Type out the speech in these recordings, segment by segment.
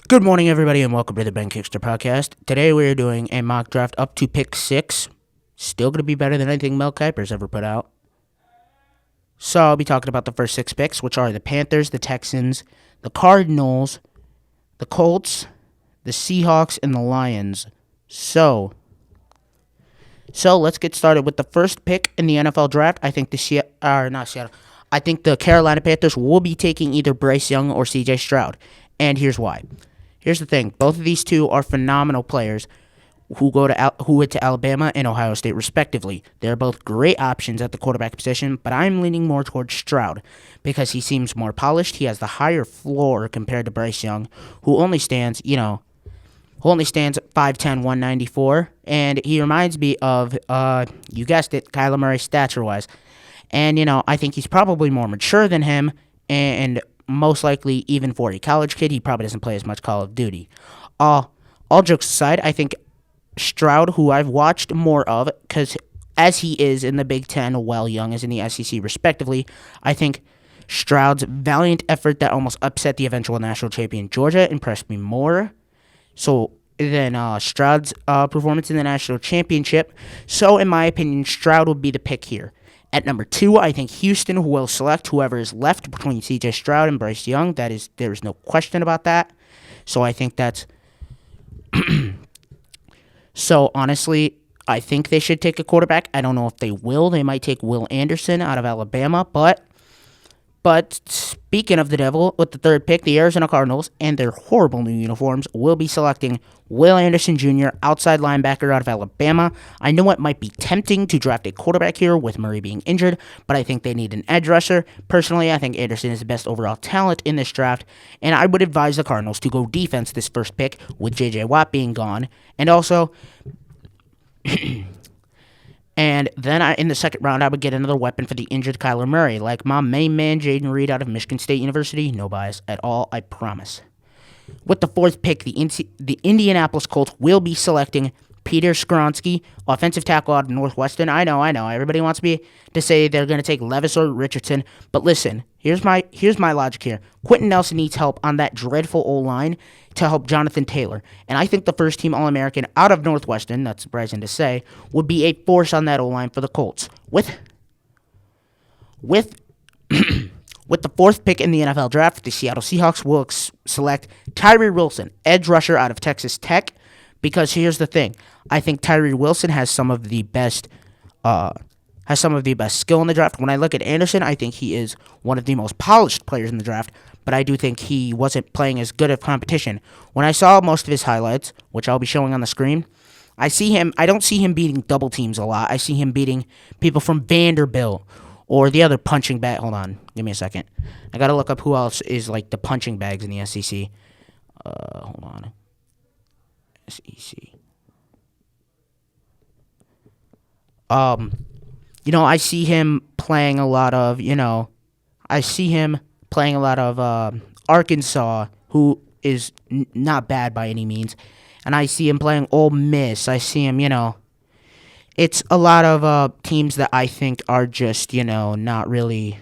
Good morning, everybody, and welcome to the Kikstra podcast. Today we are doing a mock draft up to pick 6. Still going to be better than anything Mel Kiper's ever put out. So I'll be talking about the first 6 picks, which are the Panthers, the Texans, the Cardinals, the Colts, the Seahawks, and the Lions. So let's get started with the first pick in the NFL draft. I think I think the Carolina Panthers will be taking either Bryce Young or CJ Stroud. And here's why. Here's the thing. Both of these two are phenomenal players who went to Alabama and Ohio State respectively. They're both great options at the quarterback position, but I'm leaning more towards Stroud because he seems more polished. He has the higher floor compared to Bryce Young, who only stands 5'10", 194, and he reminds me of, you guessed it, Kyler Murray stature-wise. And, I think he's probably more mature than him, and most likely, even for a college kid, he probably doesn't play as much Call of Duty. All jokes aside, I think Stroud, who I've watched more of, because as he is in the Big Ten, while Young is in the SEC, respectively, I think Stroud's valiant effort that almost upset the eventual national champion Georgia impressed me more than Stroud's performance in the national championship. So, in my opinion, Stroud would be the pick here. At number 2, I think Houston will select whoever is left between C.J. Stroud and Bryce Young. There is no question about that. So I think that's... So, honestly, I think they should take a quarterback. I don't know if they will. They might take Will Anderson out of Alabama, But speaking of the devil, with the third pick, the Arizona Cardinals, and their horrible new uniforms, will be selecting Will Anderson Jr., outside linebacker out of Alabama. I know it might be tempting to draft a quarterback here with Murray being injured, but I think they need an edge rusher. Personally, I think Anderson is the best overall talent in this draft, and I would advise the Cardinals to go defense this first pick, with J.J. Watt being gone, and also... And then in the second round, I would get another weapon for the injured Kyler Murray, like my main man, Jaden Reed, out of Michigan State University. No bias at all, I promise. With the fourth pick, the Indianapolis Colts will be selecting Peter Skoronski, offensive tackle out of Northwestern. I know. Everybody wants me to say they're going to take Levis or Richardson. But listen, here's my logic here. Quentin Nelson needs help on that dreadful O-line to help Jonathan Taylor. And I think the first-team All-American out of Northwestern, that's surprising to say, would be a force on that O-line for the Colts. With the fourth pick in the NFL draft, the Seattle Seahawks will select Tyree Wilson, edge rusher out of Texas Tech. Because here's the thing, I think Tyree Wilson has some of the best skill in the draft. When I look at Anderson, I think he is one of the most polished players in the draft, but I do think he wasn't playing as good of competition. When I saw most of his highlights, which I'll be showing on the screen, I don't see him beating double teams a lot. I see him beating people from Vanderbilt or the other punching bag. Hold on, give me a second. I gotta look up who else is like the punching bags in the SEC. Hold on. SEC. I see him playing a lot of, Arkansas, who is not bad by any means. And I see him playing Ole Miss. I see him, it's a lot of teams that I think are just, not really,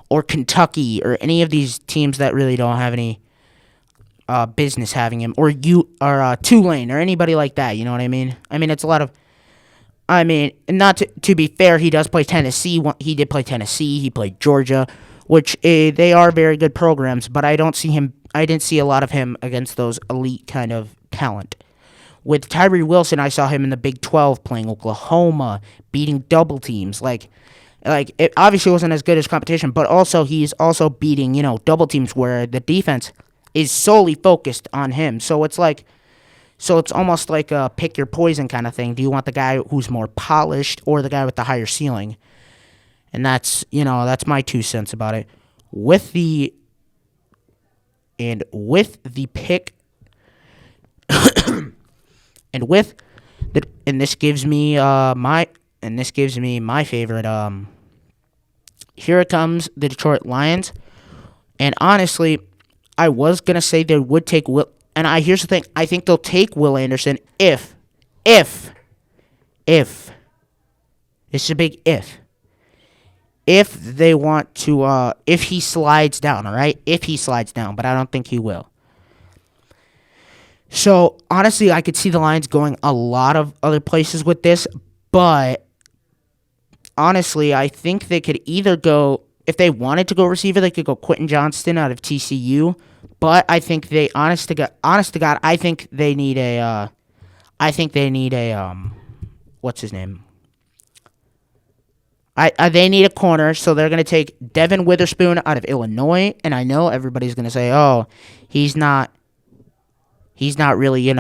or Kentucky, or any of these teams that really don't have any business having him, or Tulane, or anybody like that. You know what I mean? It's a lot of. Not to be fair, he does play Tennessee. He did play Tennessee. He played Georgia, which they are very good programs. But I didn't see a lot of him against those elite kind of talent. With Tyree Wilson, I saw him in the Big 12 playing Oklahoma, beating double teams. Like it obviously wasn't as good as competition, but also he's also beating double teams where the defense is solely focused on him. So it's almost like a pick your poison kind of thing. Do you want the guy who's more polished or the guy with the higher ceiling? And that's my 2 cents about it. With the pick and this gives me my favorite here it comes, the Detroit Lions. And honestly, I was going to say they would take Will... And here's the thing. I think they'll take Will Anderson if... This is a big if. If they want to... if he slides down, all right? If he slides down, but I don't think he will. So honestly, I could see the Lions going a lot of other places with this, but honestly, I think they could either go, if they wanted to go receiver, they could go Quentin Johnston out of TCU. But I think they, honest to God, I think they need a, what's his name? They need a corner, so they're going to take Devin Witherspoon out of Illinois. And I know everybody's going to say, oh, he's not, he's not really,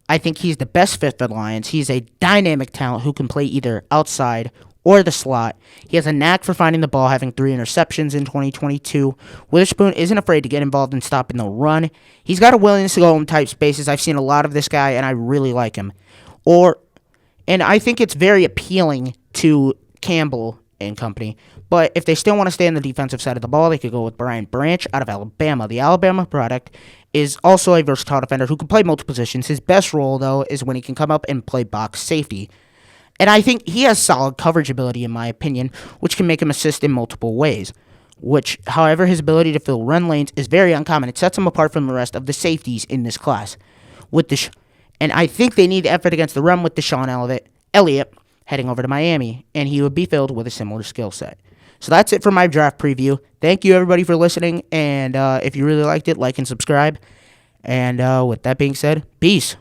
I think he's the best fit for the Lions. He's a dynamic talent who can play either outside or the slot. He has a knack for finding the ball, having 3 interceptions in 2022. Witherspoon isn't afraid to get involved in stopping the run. He's got a willingness to go in tight spaces. I've seen a lot of this guy, and I really like him. And I think it's very appealing to Campbell and company. But if they still want to stay on the defensive side of the ball, they could go with Brian Branch out of Alabama. The Alabama product is also a versatile defender who can play multiple positions. His best role, though, is when he can come up and play box safety. And I think he has solid coverage ability, in my opinion, which can make him assist in multiple ways. However, his ability to fill run lanes is very uncommon. It sets him apart from the rest of the safeties in this class. And I think they need the effort against the run with Deshaun Elliott heading over to Miami, and he would be filled with a similar skill set. So that's it for my draft preview. Thank you, everybody, for listening, and if you really liked it, like and subscribe. And with that being said, peace.